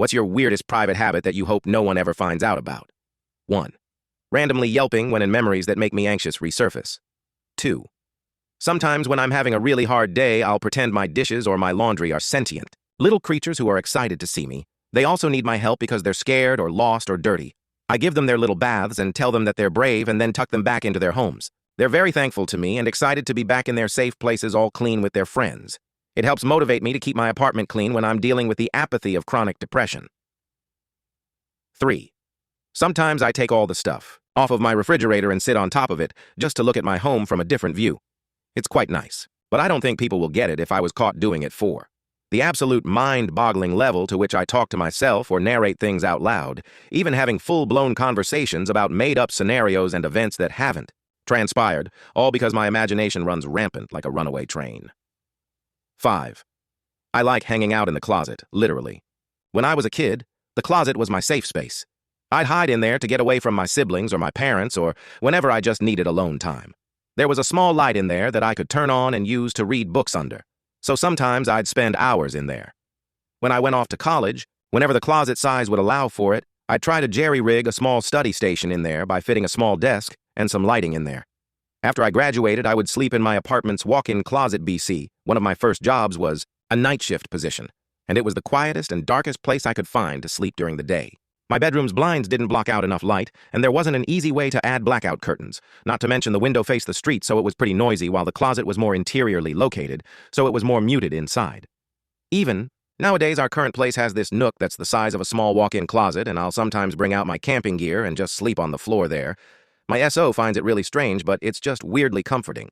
What's your weirdest private habit that you hope no one ever finds out about? 1. Randomly yelping when in memories that make me anxious resurface. 2. Sometimes when I'm having a really hard day, I'll pretend my dishes or my laundry are sentient. Little creatures who are excited to see me. They also need my help because they're scared or lost or dirty. I give them their little baths and tell them that they're brave and then tuck them back into their homes. They're very thankful to me and excited to be back in their safe places all clean with their friends. It helps motivate me to keep my apartment clean when I'm dealing with the apathy of chronic depression. 3. Sometimes I take all the stuff off of my refrigerator and sit on top of it just to look at my home from a different view. It's quite nice, but I don't think people will get it if I was caught doing it for the absolute mind-boggling level to which I talk to myself or narrate things out loud, even having full-blown conversations about made-up scenarios and events that haven't transpired, all because my imagination runs rampant like a runaway train. 5. I like hanging out in the closet, literally. When I was a kid, the closet was my safe space. I'd hide in there to get away from my siblings or my parents or whenever I just needed alone time. There was a small light in there that I could turn on and use to read books under, so sometimes I'd spend hours in there. When I went off to college, whenever the closet size would allow for it, I'd try to jerry-rig a small study station in there by fitting a small desk and some lighting in there. After I graduated, I would sleep in my apartment's walk-in closet BC. One of my first jobs was a night shift position, and it was the quietest and darkest place I could find to sleep during the day. My bedroom's blinds didn't block out enough light, and there wasn't an easy way to add blackout curtains, not to mention the window faced the street, so it was pretty noisy, while the closet was more interiorly located, so it was more muted inside. Even nowadays, our current place has this nook that's the size of a small walk-in closet, and I'll sometimes bring out my camping gear and just sleep on the floor there. My SO finds it really strange, but it's just weirdly comforting.